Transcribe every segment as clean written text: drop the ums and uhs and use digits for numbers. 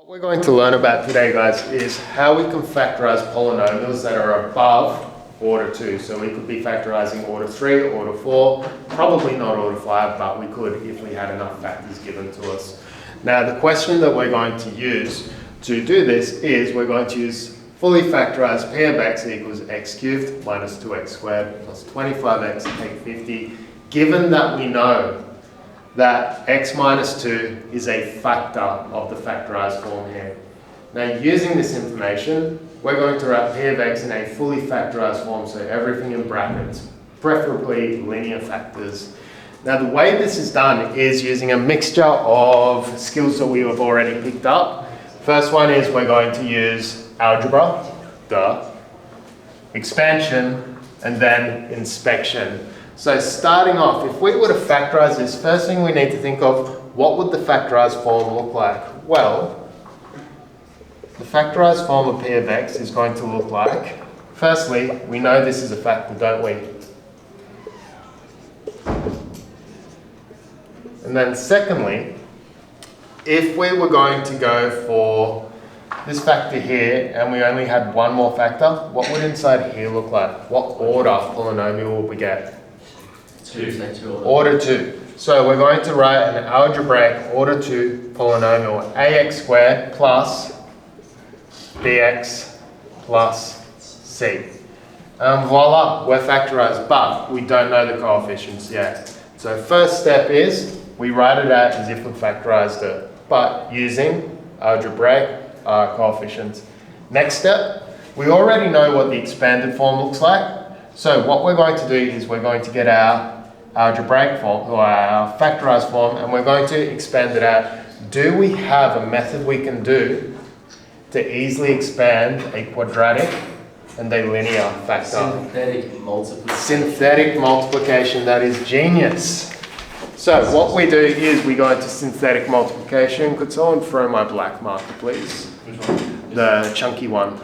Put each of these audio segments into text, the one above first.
What we're going to learn about today, guys, is how we can factorize polynomials that are above order 2. So we could be factorizing order 3, order 4, probably not order 5, but we could if we had enough factors given to us. Now, the question that we're going to use to do this is we're going to use fully factorized p of x equals x cubed minus 2x squared plus 25x take 50, given that we know that x minus 2 is a factor of the factorized form here. Now, using this information, we're going to write p of x in a fully factorized form, so everything in brackets, preferably linear factors. Now, the way this is done is using a mixture of skills that we have already picked up. First one is we're going to use algebra, expansion, and then inspection. So starting off, if we were to factorize this, first thing we need to think of, what would the factorized form look like? Well, the factorized form of p of x is going to look like, firstly, we know this is a factor, don't we? And then secondly, if we were going to go for this factor here and we only had one more factor, what would inside here look like? What order polynomial would we get? Order 2. So we're going to write an algebraic order 2 polynomial ax squared plus bx plus c. Voila, we're factorized, but we don't know the coefficients yet. So first step is we write it out as if we factorized it, but using algebraic coefficients. Next step, we already know what the expanded form looks like. So what we're going to do is we're going to get our algebraic form, or our factorized form, and we're going to expand it out. Do we have a method we can do to easily expand a quadratic and a linear factor? Synthetic multiplication. Synthetic multiplication, that is genius. So what we do is we go into synthetic multiplication. Could someone throw my black marker, please? Which one? The chunky one.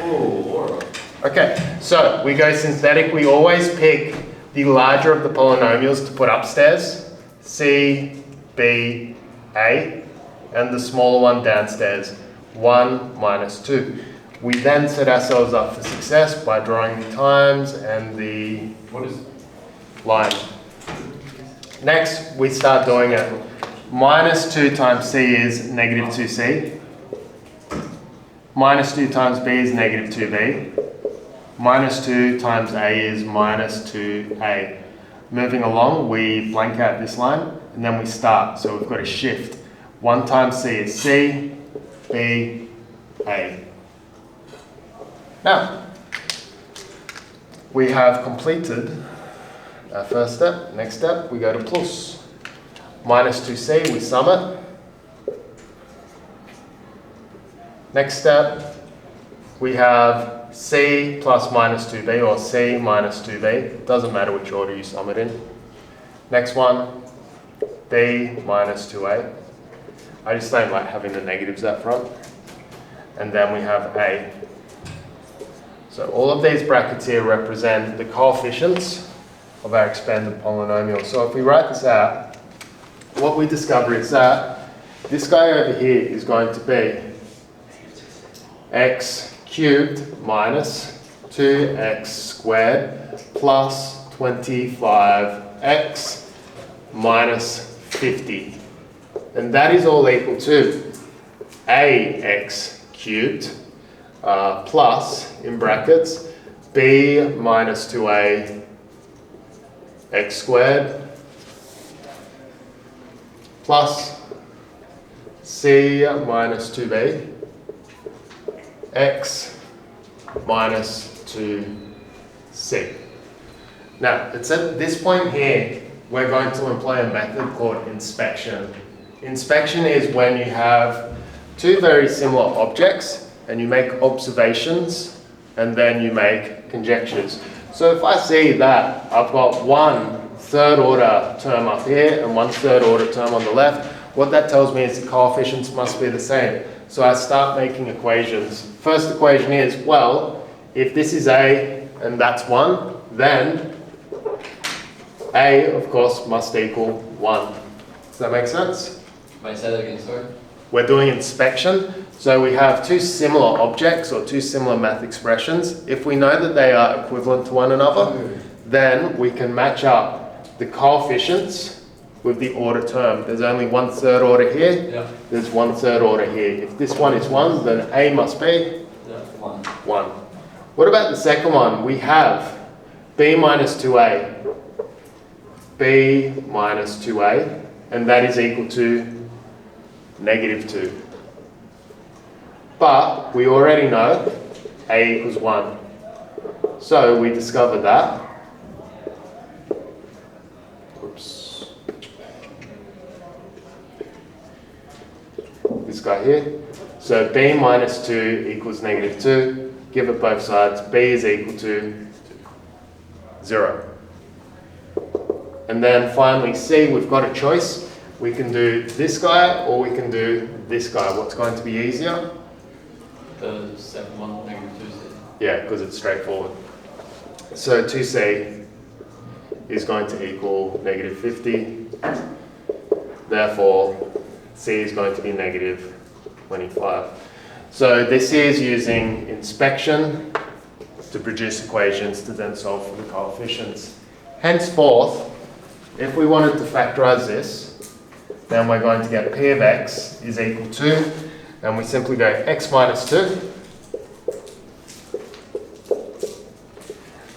Oh, Okay, so we go synthetic. We always pick the larger of the polynomials to put upstairs, C, B, A, and the smaller one downstairs, 1 minus 2. We then set ourselves up for success by drawing the times and the line. Next, we start doing it. Minus 2 times C is negative 2C. Minus 2 times B is negative 2B. Minus 2 times A is minus 2A. Moving along, we blank out this line, and then we start. So we've got a shift. 1 times C is C, B, A. Now, we have completed our first step. Next step, we go to plus. Minus 2C, we sum it. Next step, we have C plus minus 2B, or C minus 2B. Doesn't matter which order you sum it in. Next one, B minus 2A. I just don't like having the negatives up front. And then we have A. So all of these brackets here represent the coefficients of our expanded polynomial. So if we write this out, what we discover is that this guy over here is going to be x cubed minus 2x squared plus 25x minus 50. And that is all equal to ax cubed plus, in brackets, b minus 2a x squared plus c minus 2b x minus 2c. Now, it's at this point here we're going to employ a method called inspection. Inspection is when you have two very similar objects and you make observations and then you make conjectures. So if I see that I've got one third order term up here and one third order term on the left, what that tells me is the coefficients must be the same. So I start making equations. First equation is, well, if this is A and that's 1, then A, of course, must equal 1. Does that make sense? Wait, say that again, sorry. We're doing inspection, so we have two similar objects or two similar math expressions. If we know that they are equivalent to one another, then we can match up the coefficients with the order term. There's only 1/3 order here, Yeah. there's 1/3 order here. If this one is 1, then A must be Yeah. 1. 1. What about the second one? We have B minus 2A, B minus 2A, and that is equal to -2. But we already know A equals 1. So we discovered that. Oops. This guy here. So B minus 2 equals -2. Give it both sides. B is equal to 0. And then finally C, we've got a choice. We can do this guy or we can do this guy. What's going to be easier? The second one, -2c. Yeah, because it's straightforward. So 2C is going to equal -50. Therefore, C is going to be -25. So this is using inspection to produce equations to then solve for the coefficients. Henceforth, if we wanted to factorize this, then we're going to get P of X is equal to, and we simply go X minus 2.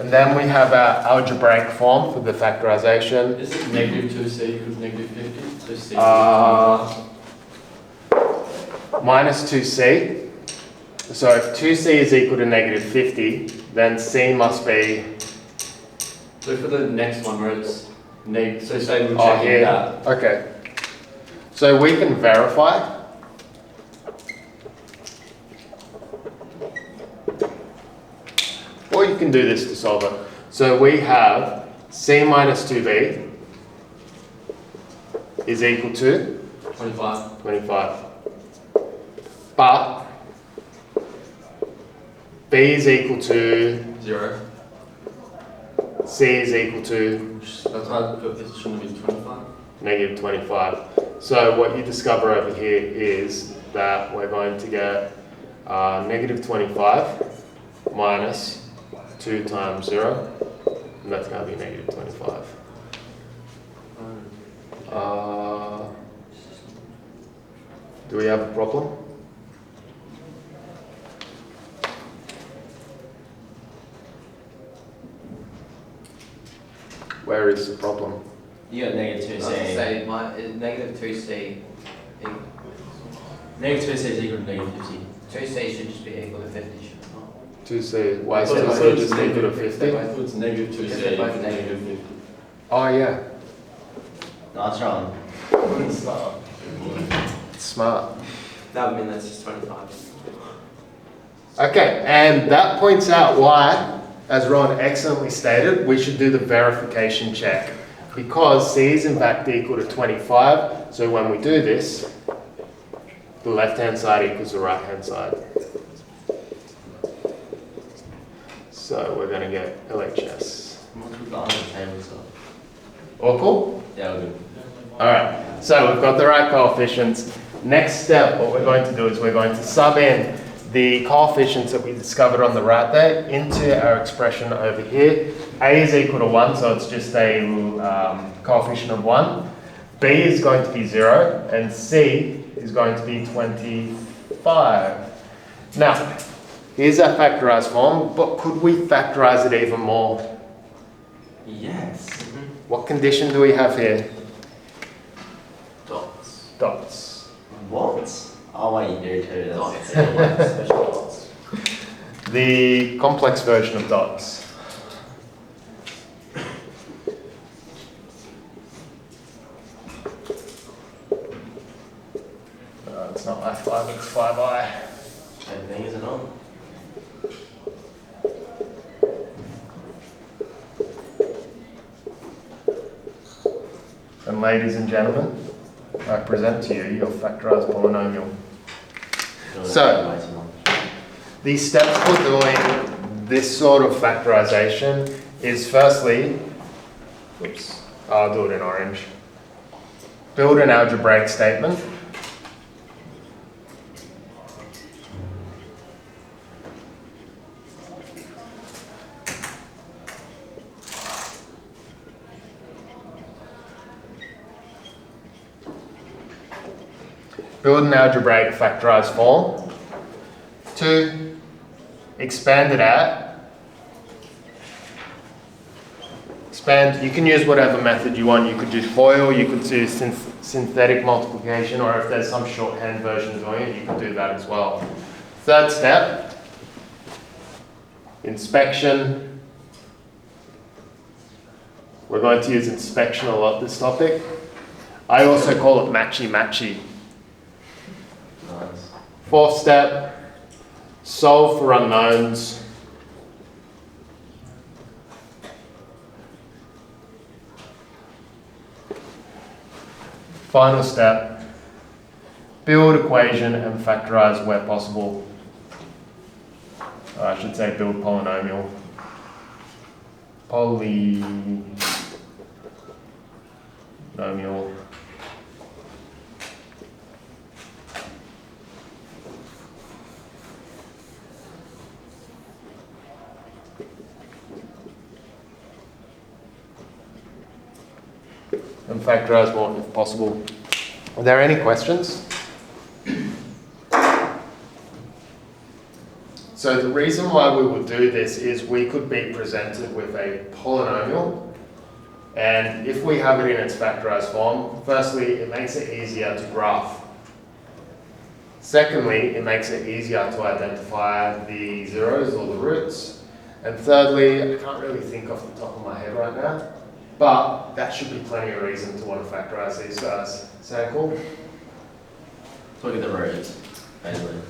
And then we have our algebraic form for the factorization. Is it -2c equals -50? So c Minus 2C. So if 2C is equal to -50, then C must be... So for the next one where it's so say we're Oh, checking here. that. Okay. So we can verify. Or you can do this to solve it. So we have C minus 2B is equal to 25. 25. But B is equal to 0. C is equal to That's why it shouldn't be 25. -25. So what you discover over here is that we're going to get -25 minus 2 times 0, and that's going to be -25. Do we have a problem? Where is the problem? You got -2c. Say -2c. -2c is equal to -50. 2c should just be equal to 50, should it not? 2C, why is I thought it it's just equal to 50? I thought it's -2c Because they're both equals negative. -50. Oh yeah, No, that's wrong. smart. That would mean that's just 25. Okay, and that points out why, as Ron excellently stated, we should do the verification check. Because C is in fact equal to 25, so when we do this, the left-hand side equals the right-hand side. So we're going to get LHS. What's with the other table stuff? All cool? Yeah, we're good. Alright, so we've got the right coefficients. Next step, what we're going to do is we're going to sub in the coefficients that we discovered on the right there into our expression over here. A is equal to 1, so it's just a coefficient of 1. B is going to be 0, and C is going to be 25. Now, here's our factorized form, but could we factorize it even more? Yes. What condition do we have here? Dots. Dots. What? Oh, wait, you do too. Dots. That's Special dots. The complex version of dots. It's not I5, it's 5I. same thing, is it not? And ladies and gentlemen, I present to you your factorized polynomial. So, the steps for doing this sort of factorization is firstly, I'll do it in orange. Build an algebraic statement. build an algebraic factorized form. 2, expand it out. Expand, you can use whatever method you want. You could do FOIL, you could do synthetic multiplication, or if there's some shorthand version doing it, you could do that as well. Third step, inspection. We're going to use inspection a lot this topic. I also call it matchy-matchy. Nice. Fourth step, solve for unknowns. Final step, build equation and factorize where possible. Or I should say build polynomial. Polynomial. And factorize more if possible. Are there any questions? So the reason why we would do this is we could be presented with a polynomial, and if we have it in its factorized form, firstly, it makes it easier to graph. Secondly, it makes it easier to identify the zeros or the roots. And thirdly, I can't really think off the top of my head right now, but that should be plenty of reason to want to factorize these guys. Sound cool? Look at the roots, basically.